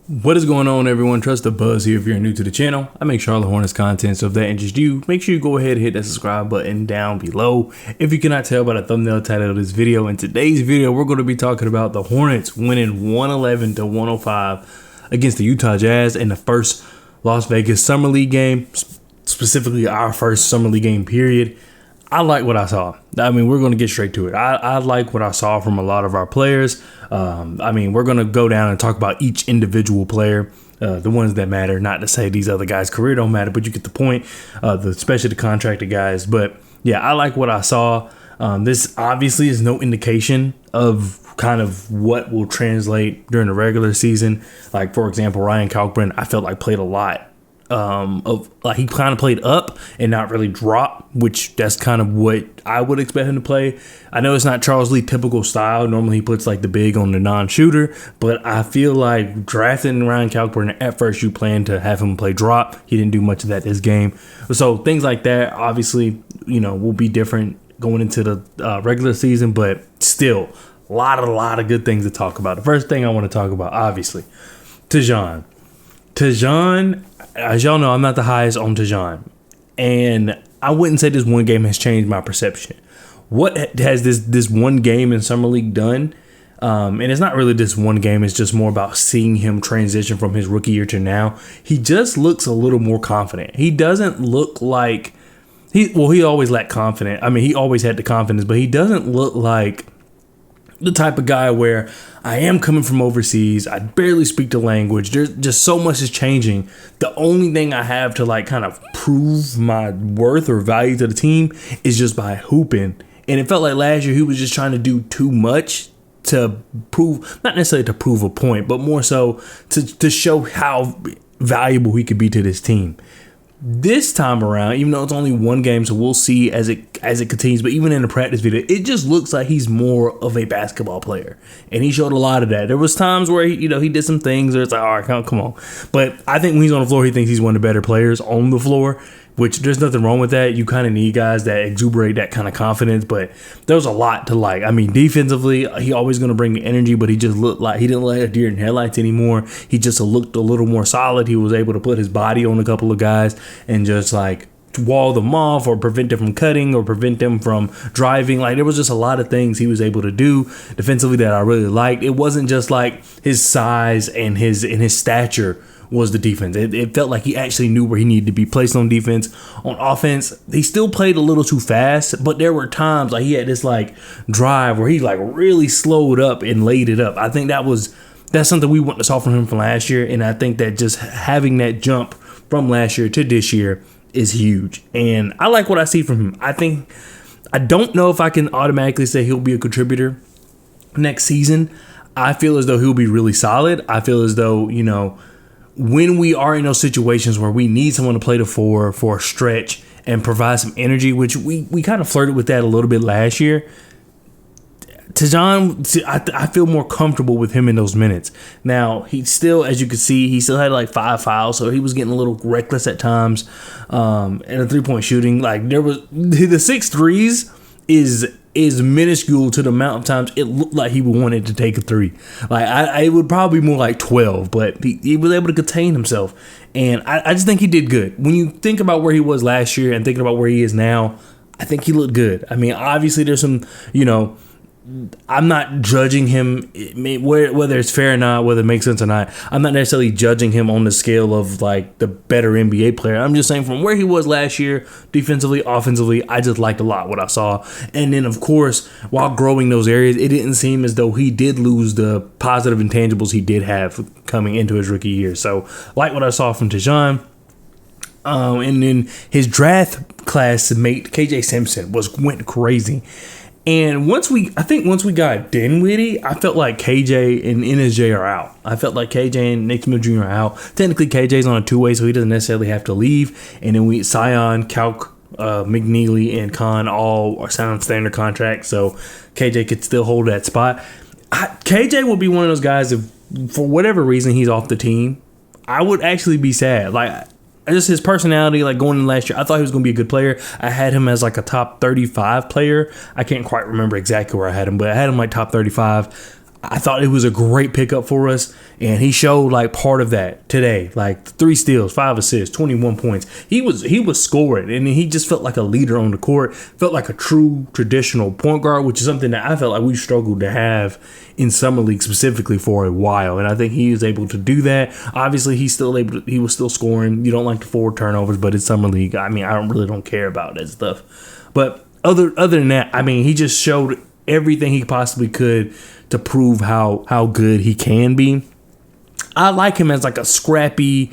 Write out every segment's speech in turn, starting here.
What is going on, everyone? Trust the buzz here. If you're new to the channel, I make Charlotte Hornets content, so if that interests you, make sure you go ahead and hit that subscribe button down below. If you cannot tell by the thumbnail title of this video, in today's video, we're going to be talking about the Hornets winning 111 to 105 against the Utah Jazz in the first Las Vegas Summer League game, specifically our first Summer League game period. I like what I saw. I mean, we're going to get straight to it. I like what I saw from a lot of our players. We're going to go down and talk about each individual player, the ones that matter. Not to say these other guys' career don't matter, but you get the point, especially the contracted guys. But, yeah, I like what I saw. This obviously is no indication of kind of what will translate during the regular season. Like, for example, Ryan Kalkbrenn, I felt like played a lot. He kind of played up and not really drop, which that's kind of what I would expect him to play. I know it's not Charles Lee typical style. Normally he puts like the big on the non-shooter, but I feel like drafting Ryan Kalkbrenn at first you plan to have him play drop. He didn't do much of that this game. So things like that obviously, will be different going into the regular season, but still a lot of good things to talk about. The first thing I want to talk about, obviously, Tajon, as y'all know, I'm not the highest on Tajon, and I wouldn't say this one game has changed my perception. What has this one game in Summer League done? And it's not really this one game. It's just more about seeing him transition from his rookie year to now. He just looks a little more confident. He doesn't look like he always lacked confidence. I mean, he always had the confidence, but he doesn't look like the type of guy where I am coming from overseas. I barely speak the language. There's just so much is changing. The only thing I have to kind of prove my worth or value to the team is just by hooping. And it felt like last year he was just trying to do too much to prove, not necessarily to prove a point, but more so to show how valuable he could be to this team. This time around, even though it's only one game, so we'll see as it continues, but even in the practice video, it just looks like he's more of a basketball player, and he showed a lot of that. There was times where he did some things where it's like, all right, come on. But I think when he's on the floor, he thinks he's one of the better players on the floor, which there's nothing wrong with that. You kind of need guys that exuberate that kind of confidence, but there was a lot to like. I mean, defensively, he always going to bring the energy, but he just looked like he didn't look like a deer in headlights anymore. He just looked a little more solid. He was able to put his body on a couple of guys and just wall them off or prevent them from cutting or prevent them from driving. There was just a lot of things he was able to do defensively that I really liked. It wasn't just like his size and his stature was the defense. It felt like he actually knew where he needed to be placed on defense. On offense, he still played a little too fast, but there were times he had this drive where he really slowed up and laid it up. I think that's something we want to saw from him from last year, and I think that just having that jump from last year to this year is huge. And I like what I see from him. I don't know if I can automatically say he'll be a contributor next season. I feel as though he'll be really solid. I feel as though, when we are in those situations where we need someone to play the four for a stretch and provide some energy, which we kind of flirted with that a little bit last year, Tajon, I feel more comfortable with him in those minutes. Now, he still, as you can see, he still had 5 fouls, so he was getting a little reckless at times. And the three-point shooting, there was the 6 threes is minuscule to the amount of times it looked like he wanted to take a three. It would probably be more like 12, but he was able to contain himself. And I just think he did good. When you think about where he was last year and thinking about where he is now, I think he looked good. I mean, obviously there's some, I'm not judging him, whether it's fair or not, whether it makes sense or not. I'm not necessarily judging him on the scale of the better NBA player. I'm just saying from where he was last year, defensively, offensively, I just liked a lot what I saw. And then, of course, while growing those areas, it didn't seem as though he did lose the positive intangibles he did have coming into his rookie year. So, like what I saw from Tajon. And then his draft class mate, KJ Simpson, went crazy. And once we got Dinwiddie, I felt like KJ and NSJ are out. I felt like KJ and Nick Smith Jr. are out. Technically, KJ's on a 2-way, so he doesn't necessarily have to leave. And then Sion, Kalk, McNeeley, and Khan all are signed on standard contracts, so KJ could still hold that spot. KJ will be one of those guys, if for whatever reason he's off the team, I would actually be sad. Just his personality, going in last year, I thought he was going to be a good player. I had him as a top 35 player. I can't quite remember exactly where I had him, but I had him top 35. I thought it was a great pickup for us, and he showed like part of that today. Like 3 steals, 5 assists, 21 points. He was scoring, and he just felt like a leader on the court. Felt like a true traditional point guard, which is something that I felt like we struggled to have in summer league specifically for a while. And I think he was able to do that. Obviously, he was still scoring. You don't like the 4 turnovers, but it's summer league. I mean, I don't care about that stuff. But other than that, I mean, he just showed everything he possibly could to prove how good he can be. I like him as like a scrappy,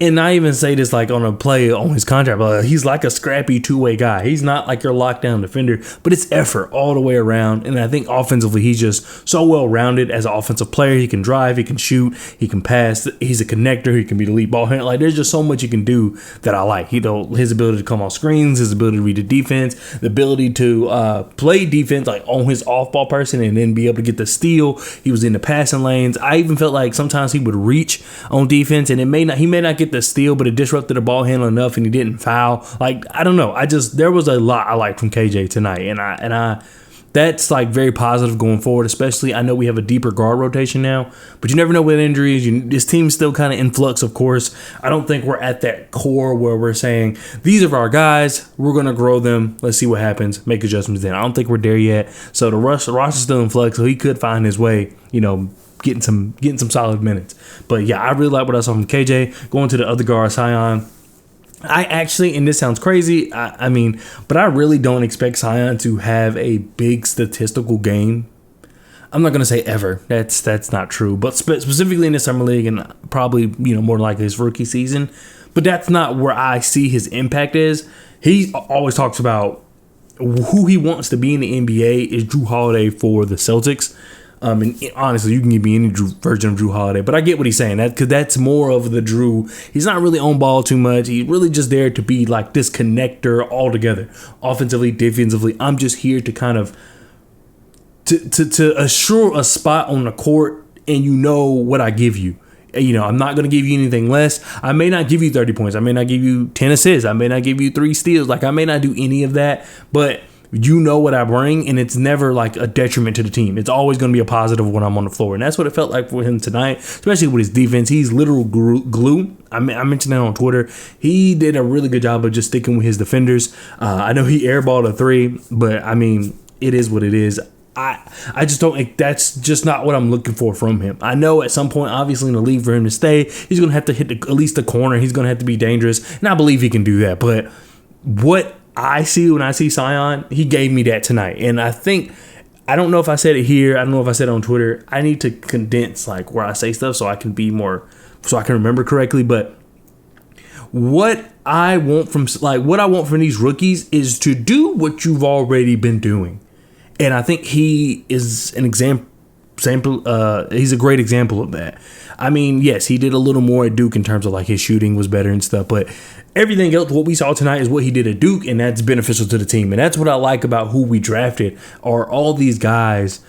and I even say this like on a play on his contract, but he's like a scrappy two-way guy. He's not like your lockdown defender, but it's effort all the way around. And I think offensively, he's just so well-rounded as an offensive player. He can drive, he can shoot, he can pass. He's a connector. He can be the lead ball handler. Like, there's just so much he can do that I like. His ability to come off screens, his ability to read the defense, the ability to play defense like on his off-ball person and then be able to get the steal. He was in the passing lanes. I even felt like sometimes he would reach on defense, and he may not get the steal, but it disrupted the ball handle enough and he didn't foul. Like, I don't know. There was a lot I liked from KJ tonight, and I that's like very positive going forward. Especially, I know we have a deeper guard rotation now, but you never know with injuries. This team's still kind of in flux, of course. I don't think we're at that core where we're saying these are our guys. We're gonna grow them. Let's see what happens. Make adjustments then. I don't think we're there yet. So the roster's still in flux, so he could find his way. Getting some solid minutes. But yeah, I really like what I saw from KJ. Going to the other guard, Sion. I actually, and this sounds crazy, but I really don't expect Sion to have a big statistical game. I'm not going to say ever. That's not true. But specifically in the summer league and probably, more like his rookie season. But that's not where I see his impact is. He always talks about who he wants to be in the NBA is Jrue Holiday for the Celtics. And honestly, you can give me any version of Jrue Holiday, but I get what he's saying. Because that's more of the Jrue. He's not really on ball too much. He's really just there to be like this connector altogether, offensively, defensively. I'm just here to kind of to assure a spot on the court, and what I give you. I'm not going to give you anything less. I may not give you 30 points. I may not give you 10 assists. I may not give you 3 steals. Like, I may not do any of that, but what I bring, and it's never like a detriment to the team. It's always going to be a positive when I'm on the floor, and that's what it felt like for him tonight, especially with his defense. He's literal glue. I mentioned that on Twitter. He did a really good job of just sticking with his defenders. I know he airballed a 3, but it is what it is. I just don't. That's just not what I'm looking for from him. I know at some point, obviously in the league, for him to stay, he's going to have to hit at least the corner. He's going to have to be dangerous, and I believe he can do that. But what I see when I see Sion, he gave me that tonight. And I don't know if I said it here. I don't know if I said it on Twitter. I need to condense like where I say stuff so I can remember correctly. But what I want from these rookies is to do what you've already been doing. And I think he is an example. He's a great example of that. Yes, he did a little more at Duke in terms of like his shooting was better and stuff, but everything else, what we saw tonight is what he did at Duke, and that's beneficial to the team. And that's what I like about who we drafted, are all these guys,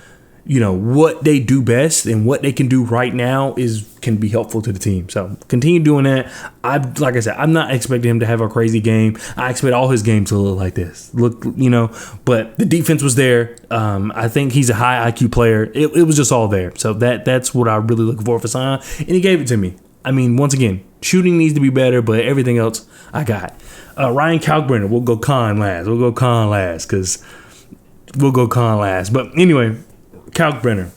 what they do best and what they can do right now can be helpful to the team. So continue doing that. Like I said, I'm not expecting him to have a crazy game. I expect all his games to look like this. But the defense was there. I think he's a high IQ player. It was just all there. So that's what I really look for Sion, and he gave it to me. Once again, shooting needs to be better, but everything else I got. Ryan Kalkbrenner, we'll go Con last. But anyway, Kalkbrenner,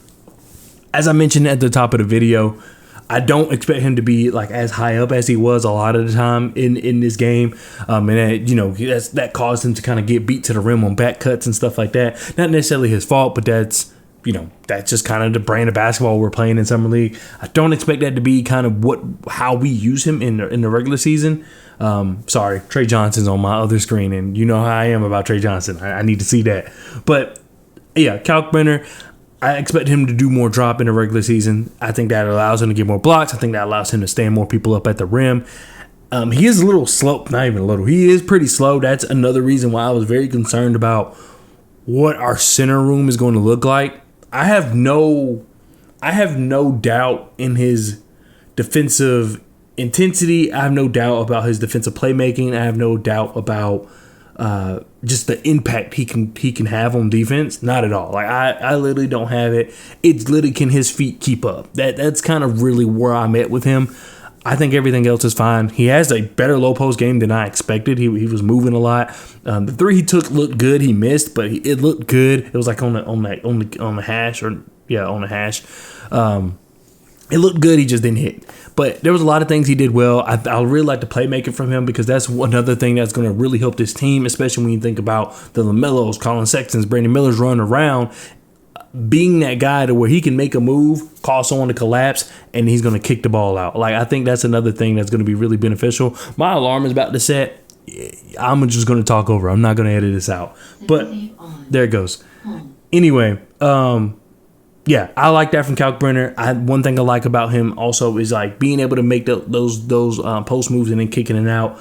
as I mentioned at the top of the video, I don't expect him to be like as high up as he was a lot of the time in this game, and that caused him to kind of get beat to the rim on back cuts and stuff like that. Not necessarily his fault, but that's just kind of the brand of basketball we're playing in summer league. I don't expect that to be kind of how we use him in the regular season. Sorry, Trey Johnson's on my other screen, and you know how I am about Trey Johnson. I need to see that, but yeah, Kalkbrenner, I expect him to do more drop in the regular season. I think that allows him to get more blocks. I think that allows him to stand more people up at the rim. He is a little slow. Not even a little. He is pretty slow. That's another reason why I was very concerned about what our center room is going to look like. I have no doubt in his defensive intensity. I have no doubt about his defensive playmaking. I have no doubt about just the impact he can have on defense. Not at all. Like I literally don't have it. It's literally, can his feet keep up? That's kind of really where I'm at with him. I think everything else is fine. He has a better low post game than I expected. He was moving a lot. The three he took looked good. He missed, but it looked good. It was like on the hash, on the hash. It looked good. He just didn't hit. But there was a lot of things he did well. I really like the playmaking from him, because that's another thing that's going to really help this team, especially when you think about the LaMelos, Colin Sextons, Brandon Miller's running around. Being that guy to where he can make a move, cause someone to collapse, and he's going to kick the ball out. Like, I think that's another thing that's going to be really beneficial. My alarm is about to set. I'm just going to talk over. I'm not going to edit this out. But there it goes. Anyway, yeah, I like that from Kalkbrenner. One thing I like about him also is like being able to make those post moves and then kicking it out.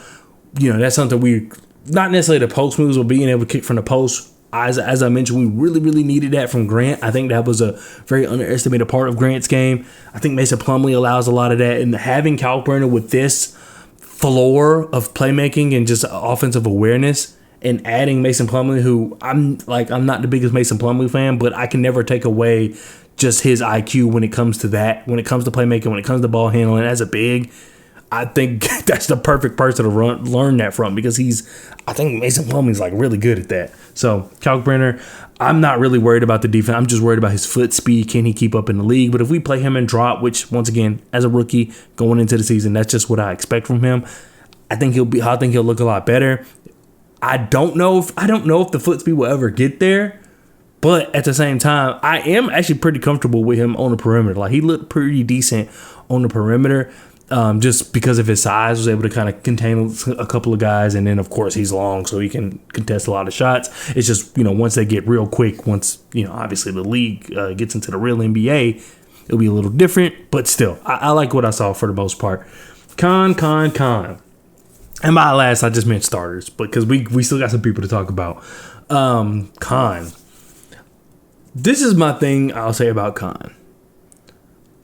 You know, that's something we, not necessarily the post moves, but being able to kick from the post. As I mentioned, we really, really needed that from Grant. I think that was a very underestimated part of Grant's game. I think Mason Plumlee allows a lot of that. And having Kalkbrenner with this floor of playmaking and just offensive awareness, and adding Mason Plumlee, who I'm not the biggest Mason Plumlee fan, but I can never take away just his IQ when it comes to that. When it comes to playmaking, when it comes to ball handling as a big, I think that's the perfect person to learn that from, because I think Mason Plumlee's like really good at that. So Kalkbrenner, I'm not really worried about the defense. I'm just worried about his foot speed. Can he keep up in the league? But if we play him in drop, which once again, as a rookie going into the season, that's just what I expect from him. I think he'll look a lot better. I don't know if the foot speed will ever get there, but at the same time, I am actually pretty comfortable with him on the perimeter. Like, he looked pretty decent on the perimeter. Just because of his size, was able to kind of contain a couple of guys, and then of course he's long, so he can contest a lot of shots. It's just, once they get real quick, once obviously the league gets into the real NBA, it'll be a little different. But still, I like what I saw for the most part. Con. And by last, I just meant starters, because we still got some people to talk about. Con. This is my thing I'll say about Con.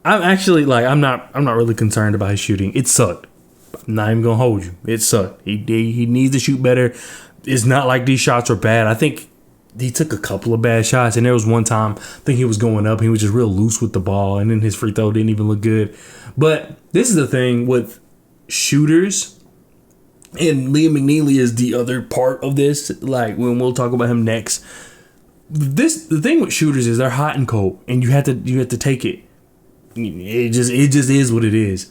I'm actually I'm not really concerned about his shooting. It sucked. I'm not even gonna hold you. It sucked. He needs to shoot better. It's not like these shots are bad. I think he took a couple of bad shots, and there was one time I think he was going up, and he was just real loose with the ball, and then his free throw didn't even look good. But this is the thing with shooters, and Liam McNeeley is the other part of this. Like, when we'll talk about him next. The thing with shooters is they're hot and cold, and you have to take it. It just is what it is.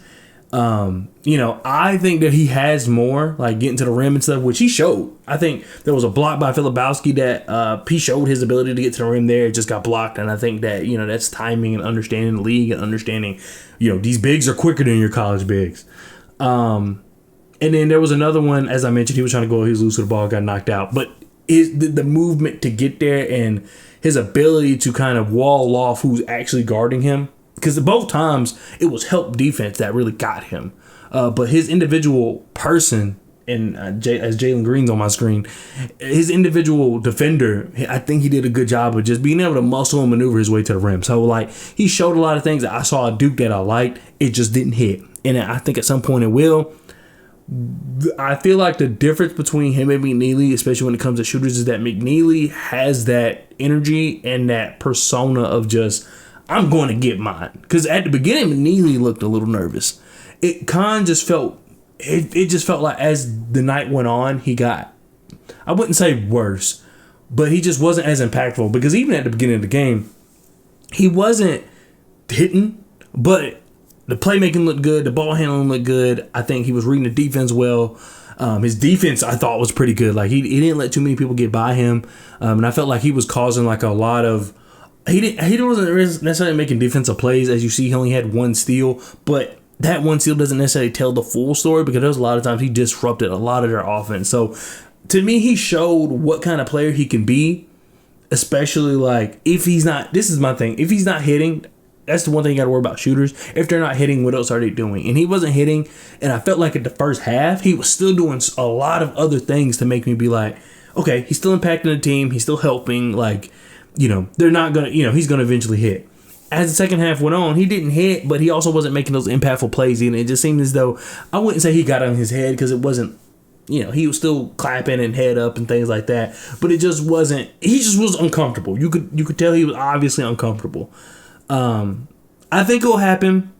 I think that he has more, like getting to the rim and stuff, which he showed. I think there was a block by Filipowski that he showed his ability to get to the rim there. It just got blocked, and I think that that's timing and understanding the league and understanding these bigs are quicker than your college bigs. And then there was another one, as I mentioned, he was trying to go, he was loose with the ball, got knocked out. But the movement to get there and his ability to kind of wall off who's actually guarding him. Because both times it was help defense that really got him. But his individual person, and as Jalen Green's on my screen, his individual defender, I think he did a good job of just being able to muscle and maneuver his way to the rim. So, he showed a lot of things. I saw a Duke that I liked. It just didn't hit. And I think at some point it will. I feel like the difference between him and McNeeley, especially when it comes to shooters, is that McNeeley has that energy and that persona of just, I'm going to get mine. Because at the beginning, McNeeley looked a little nervous. It just felt like as the night went on, he got, I wouldn't say worse, but he just wasn't as impactful. Because even at the beginning of the game, he wasn't hitting, but the playmaking looked good. The ball handling looked good. I think he was reading the defense well. His defense, I thought, was pretty good. Like, he didn't let too many people get by him. And I felt like he was causing a lot of, He wasn't necessarily making defensive plays. As you see, he only had one steal, but that one steal doesn't necessarily tell the full story, because there was a lot of times he disrupted a lot of their offense. So, to me, he showed what kind of player he can be, especially if he's not, this is my thing, if he's not hitting, that's the one thing you got to worry about shooters. If they're not hitting, what else are they doing? And he wasn't hitting, and I felt like at the first half, he was still doing a lot of other things to make me be like, okay, he's still impacting the team, he's still helping, they're not going to, he's going to eventually hit. As the second half went on, he didn't hit, but he also wasn't making those impactful plays. And it just seemed as though, I wouldn't say he got on his head, because it wasn't he was still clapping and head up and things like that. But it just wasn't. He just was uncomfortable. You could tell he was obviously uncomfortable. I think it'll happen.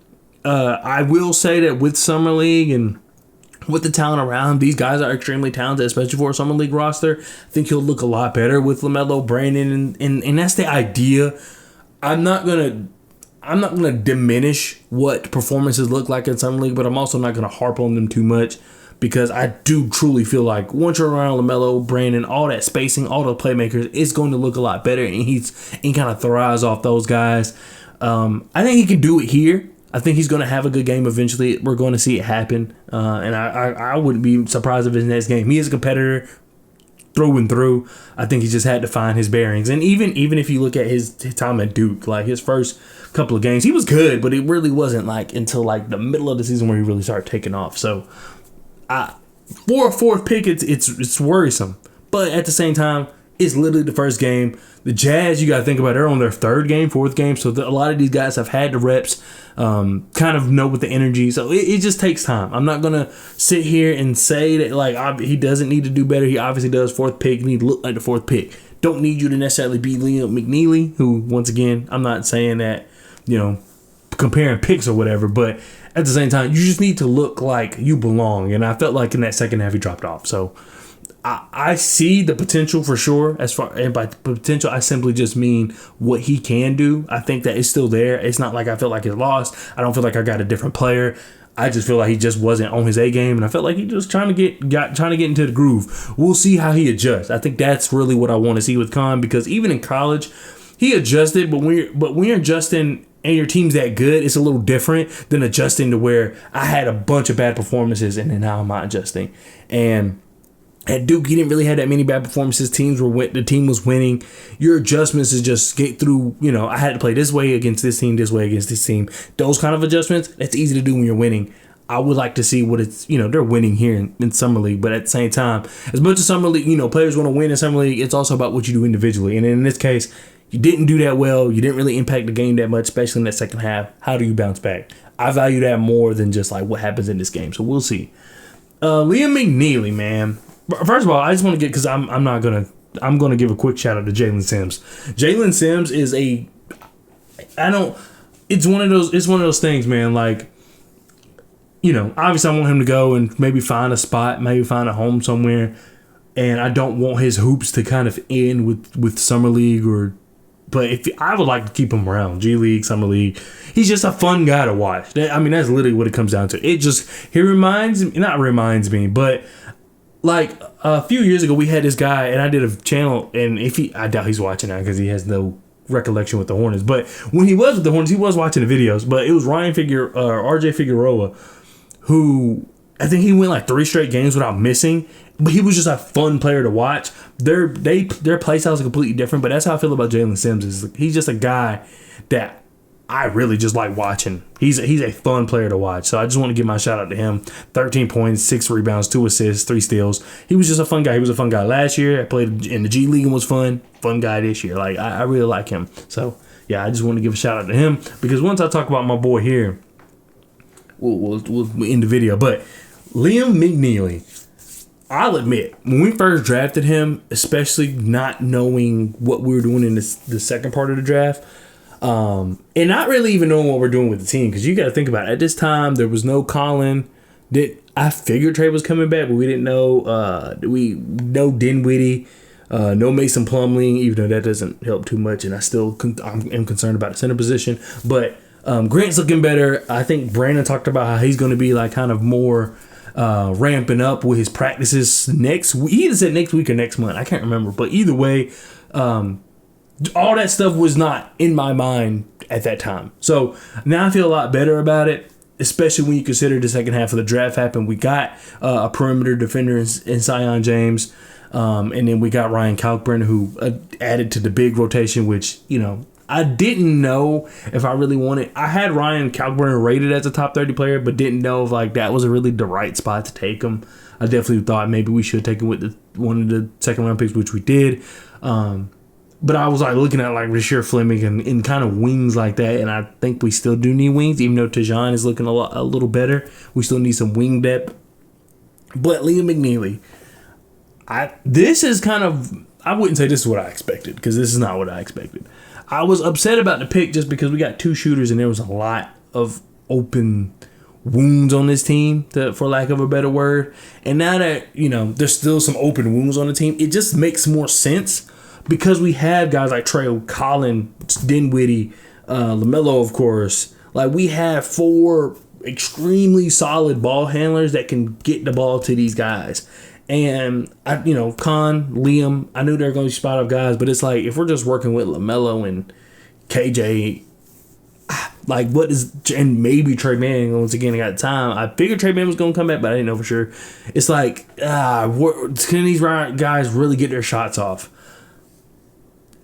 I will say that with Summer League and with the talent around, these guys are extremely talented, especially for a Summer League roster. I think he'll look a lot better with LaMelo, Brandon, and that's the idea. I'm not gonna diminish what performances look like in Summer League, but I'm also not gonna harp on them too much because I do truly feel like once you're around LaMelo, Brandon, all that spacing, all the playmakers, it's going to look a lot better, and he kind of thrives off those guys. I think he can do it here. I think he's going to have a good game eventually. We're going to see it happen. And I wouldn't be surprised if his next game. He is a competitor through and through. I think he just had to find his bearings. And even if you look at his time at Duke, like his first couple of games, he was good, but it really wasn't like until like the middle of the season where he really started taking off. So for a fourth pick, it's worrisome. But at the same time, it's literally the first game. The Jazz, you got to think about, they're on their third game, fourth game. So a lot of these guys have had the reps, kind of know with the energy. So it just takes time. I'm not going to sit here and say that like he doesn't need to do better. He obviously does. Fourth pick, need to look like the fourth pick. Don't need you to necessarily be Liam McNeeley, who, once again, I'm not saying that, comparing picks or whatever. But at the same time, you just need to look like you belong. And I felt like in that second half, he dropped off. So I see the potential for sure. And by potential, I simply just mean what he can do. I think that it's still there. It's not like I feel like it's lost. I don't feel like I got a different player. I just feel like he just wasn't on his A game, and I felt like he just trying to get into the groove. We'll see how he adjusts. I think that's really what I want to see with Khan, because even in college, he adjusted. But when you're adjusting and your team's that good, it's a little different than adjusting to where I had a bunch of bad performances and then now I'm not adjusting. And at Duke, he didn't really have that many bad performances. The team was winning. Your adjustments is just get through. I had to play this way against this team, this way against this team. Those kind of adjustments, that's easy to do when you're winning. I would like to see what it's, they're winning here in Summer League. But at the same time, as much as Summer League, players want to win in Summer League, it's also about what you do individually. And in this case, you didn't do that well. You didn't really impact the game that much, especially in that second half. How do you bounce back? I value that more than just like what happens in this game. So we'll see. Liam McNeeley, man. First of all, I just want to get, because I'm going to give a quick shout out to Jalen Sims. Jalen Sims is it's one of those things, man. Like, obviously I want him to go and maybe find a spot, maybe find a home somewhere. And I don't want his hoops to kind of end with Summer League but I would like to keep him around, G League, Summer League. He's just a fun guy to watch. That's literally what it comes down to. He reminds me, but like a few years ago, we had this guy, and I did a channel, and I doubt he's watching now because he has no recollection with the Hornets. But when he was with the Hornets, he was watching the videos. But it was RJ Figueroa, who I think he went like 3 straight games without missing. But he was just a fun player to watch. Their play styles are completely different, but that's how I feel about Jalen Sims. He's just a guy that I really just like watching. He's a fun player to watch. So I just want to give my shout out to him. 13 points, 6 rebounds, 2 assists, 3 steals. He was just a fun guy. He was a fun guy last year. I played in the G League and was fun. Fun guy this year. Like I really like him. So yeah, I just want to give a shout out to him, because once I talk about my boy here, we'll end the video. But Liam McNeeley, I'll admit, when we first drafted him, especially not knowing what we were doing in the second part of the draft, and not really even knowing what we're doing with the team, because you got to think about it. At this time, there was no Colin. I figured Trey was coming back, but we didn't know. No Dinwiddie, no Mason Plumlee, even though that doesn't help too much, and I'm concerned about the center position. But Grant's looking better. I think Brandon talked about how he's going to be like kind of more ramping up with his practices next week. He either said next week or next month. I can't remember. But either way, all that stuff was not in my mind at that time. So now I feel a lot better about it, especially when you consider the second half of the draft happened. We got a perimeter defender in Zion James, and then we got Ryan Kalkbrenner, who added to the big rotation, which, I didn't know if I really wanted. I had Ryan Kalkbrenner rated as a top 30 player, but didn't know if like that was really the right spot to take him. I definitely thought maybe we should take him with one of the second round picks, which we did. But I was like looking at like Rasheer Fleming and kind of wings like that, and I think we still do need wings, even though Tajon is looking a little better. We still need some wing depth. But Liam McNeeley, this is kind of, I wouldn't say this is what I expected, because this is not what I expected. I was upset about the pick just because we got two shooters and there was a lot of open wounds on this team, for lack of a better word. And now that, there's still some open wounds on the team, it just makes more sense because we have guys like Trey, Colin, Dinwiddie, LaMelo, of course. Like, we have 4 extremely solid ball handlers that can get the ball to these guys. And, Con, Liam, I knew they were going to be spot up guys, but it's like, if we're just working with LaMelo and KJ, like, and maybe Trey Mann, once again, I got time. I figured Trey Mann was going to come back, but I didn't know for sure. It's like, can these guys really get their shots off?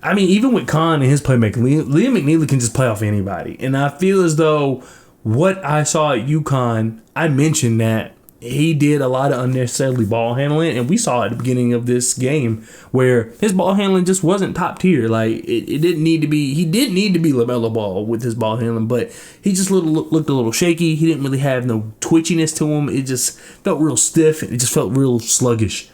I mean, even with Con and his playmaking, Liam McNeeley can just play off anybody. And I feel as though what I saw at UConn, I mentioned that he did a lot of unnecessarily ball handling, and we saw at the beginning of this game where his ball handling just wasn't top tier. Like, it didn't need to be. He did need to be LaMelo Ball with his ball handling, but he just looked a little shaky. He didn't really have no twitchiness to him. It just felt real stiff. It just felt real sluggish.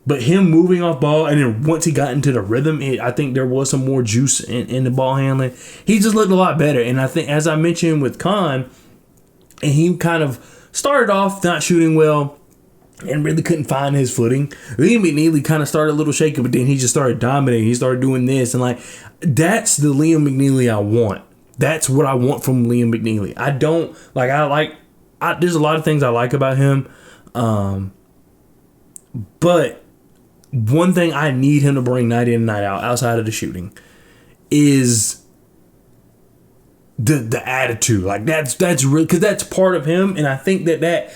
But him moving off ball, and then once he got into the rhythm, I think there was some more juice in the ball handling. He just looked a lot better. And I think, as I mentioned with Con, and he kind of started off not shooting well and really couldn't find his footing. Liam McNeeley kind of started a little shaky, but then he just started dominating. He started doing this. And, like, that's the Liam McNeeley I want. That's what I want from Liam McNeeley. There's a lot of things I like about him. But one thing I need him to bring night in and night out, outside of the shooting, is the attitude. Like, that's real, because that's part of him. And I think that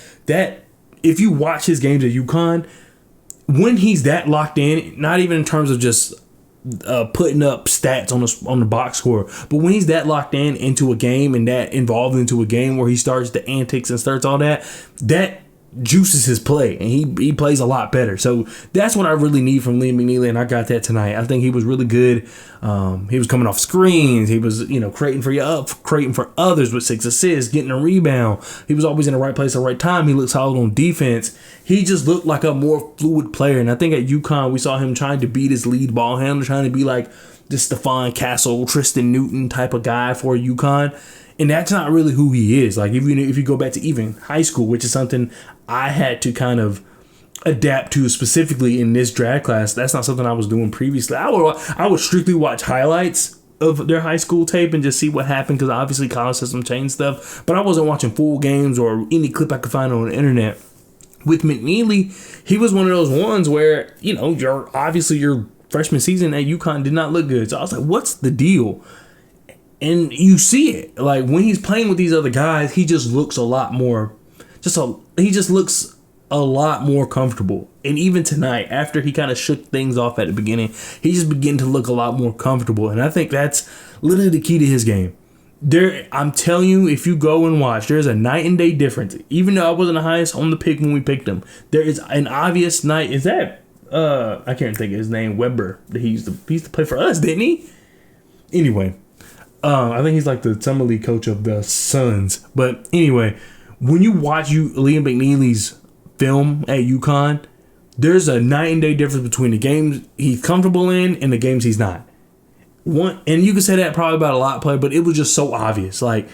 if you watch his games at UConn, when he's that locked in, not even in terms of just putting up stats on the box score, but when he's that locked into a game and that involved into a game where he starts the antics and starts all that juices his play, and he plays a lot better. So that's what I really need from Liam McNeeley, and I got that tonight. I think he was really good. He was coming off screens. He was, creating for others with 6 assists, getting a rebound. He was always in the right place at the right time. He looked solid on defense. He just looked like a more fluid player, and I think at UConn we saw him trying to beat his lead ball handler, trying to be like this Stephon Castle, Tristan Newton type of guy for UConn. And that's not really who he is. Like, if you go back to even high school, which is something I had to kind of adapt to specifically in this draft class, that's not something I was doing previously. I would strictly watch highlights of their high school tape and just see what happened, because obviously college system changed stuff. But I wasn't watching full games or any clip I could find on the internet. With McNeeley, he was one of those ones where, your freshman season at UConn did not look good. So I was like, what's the deal? And you see it. Like, when he's playing with these other guys, he just looks a lot more comfortable. And even tonight, after he kind of shook things off at the beginning, he just began to look a lot more comfortable. And I think that's literally the key to his game. I'm telling you, if you go and watch, there's a night and day difference. Even though I wasn't the highest on the pick when we picked him, there is an obvious night. Is that I can't think of his name, Weber. He used to play for us, didn't he? Anyway. I think he's like the summer league coach of the Suns. But anyway, when you watch Liam McNeeley's film at UConn, there's a night and day difference between the games he's comfortable in and the games he's not. And you can say that probably about a lot of players, but it was just so obvious. Like,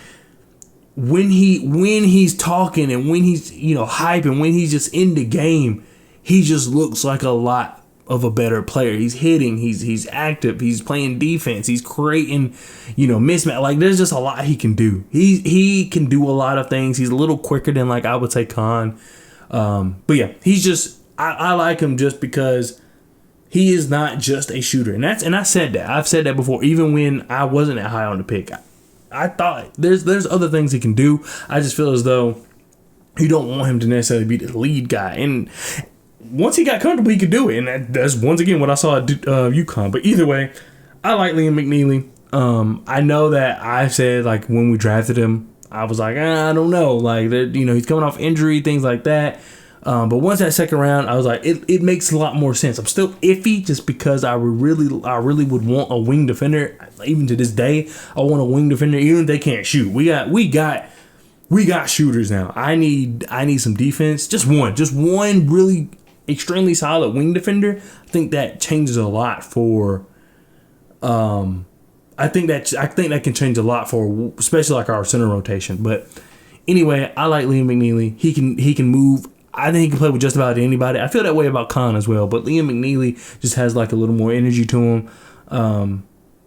when he's talking and when he's hyping, when he's just in the game, he just looks like a lot of a better player. He's hitting, he's active, he's playing defense, he's creating, mismatch. Like, there's just a lot he can do. He can do a lot of things. He's a little quicker than, like, I would say Con. But yeah, he's just I like him just because he is not just a shooter. And I said that. I've said that before, even when I wasn't that high on the pick. I thought there's other things he can do. I just feel as though you don't want him to necessarily be the lead guy. And once he got comfortable, he could do it. And that's, once again, what I saw at UConn. But either way, I like Liam McNeeley. I know that I said, like, when we drafted him, I was like, I don't know. Like, he's coming off injury, things like that. But once that second round, I was like, it makes a lot more sense. I'm still iffy just because I really would want a wing defender. Even to this day, I want a wing defender, even if they can't shoot. We got we got shooters now. I need some defense. Just one really extremely solid wing defender. I think that changes a lot for. I think that can change a lot for especially like our center rotation. But anyway, I like Liam McNeeley. He can move. I think he can play with just about anybody. I feel that way about Khan as well. But Liam McNeeley just has like a little more energy to him.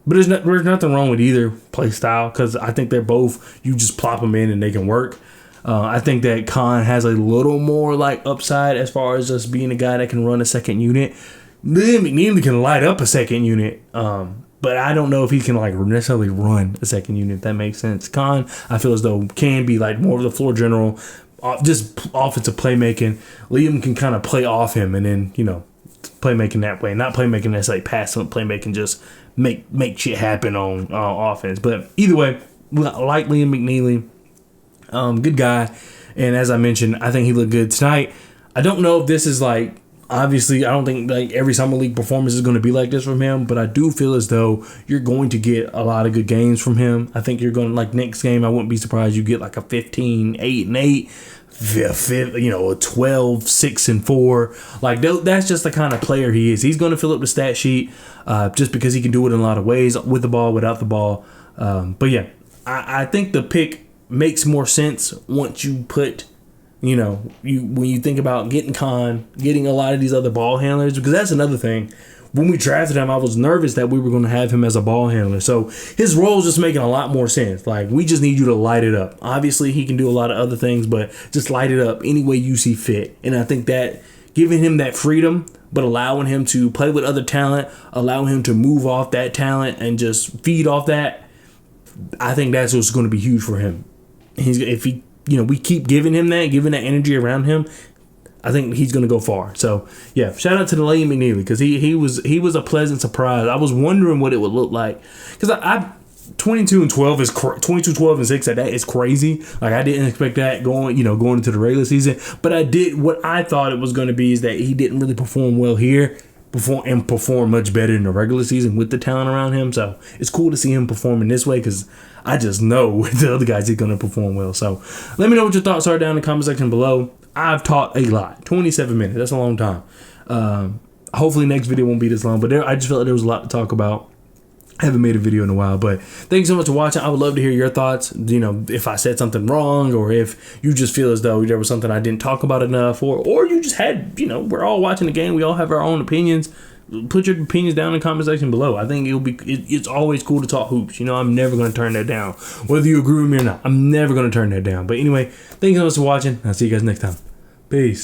But there's nothing wrong with either play style because I think they're both. You just plop them in and they can work. I think that Khan has a little more like upside as far as just being a guy that can run a second unit. Liam McNeeley can light up a second unit. But I don't know if he can like necessarily run a second unit, if that makes sense. Khan, I feel as though can be like more of the floor general, just offensive playmaking. Liam can kind of play off him and then, playmaking that way. Not playmaking that's like passive playmaking, just make shit happen on offense. But either way, I like Liam McNeeley. Good guy. And as I mentioned, I think he looked good tonight. I don't know if this is like, obviously, I don't think like every summer league performance is going to be like this from him, but I do feel as though you're going to get a lot of good games from him. I think you're going to, like next game, I wouldn't be surprised you get like a 15, 8-8, a 12, 6-4. Like that's just the kind of player he is. He's going to fill up the stat sheet just because he can do it in a lot of ways, with the ball, without the ball. But yeah, I think the pick makes more sense once you put, when you think about getting Khan, getting a lot of these other ball handlers, because that's another thing. When we drafted him, I was nervous that we were going to have him as a ball handler. So his role is just making a lot more sense. Like, we just need you to light it up. Obviously, he can do a lot of other things, but just light it up any way you see fit. And I think that giving him that freedom, but allowing him to play with other talent, allowing him to move off that talent and just feed off that, I think that's what's going to be huge for him. We keep giving that energy around him, I think he's going to go far. So, yeah, shout out to the Liam McNeeley because he was a pleasant surprise. I was wondering what it would look like because I 22-12 is 22-12-6 at that is crazy. Like, I didn't expect that going into the regular season, but I did. What I thought it was going to be is that he didn't really perform well here. Perform much better in the regular season with the talent around him. So it's cool to see him performing this way because I just know with the other guys he's going to perform well. So let me know what your thoughts are down in the comment section below. I've talked a lot. 27 minutes. That's a long time. Hopefully next video won't be this long, but I just felt like there was a lot to talk about. I haven't made a video in a while, but thanks so much for watching. I would love to hear your thoughts. If I said something wrong, or if you just feel as though there was something I didn't talk about enough, or you just had, we're all watching the game. We all have our own opinions. Put your opinions down in the comment section below. I think it's always cool to talk hoops. I'm never going to turn that down. Whether you agree with me or not, I'm never going to turn that down. But anyway, thanks so much for watching. I'll see you guys next time. Peace.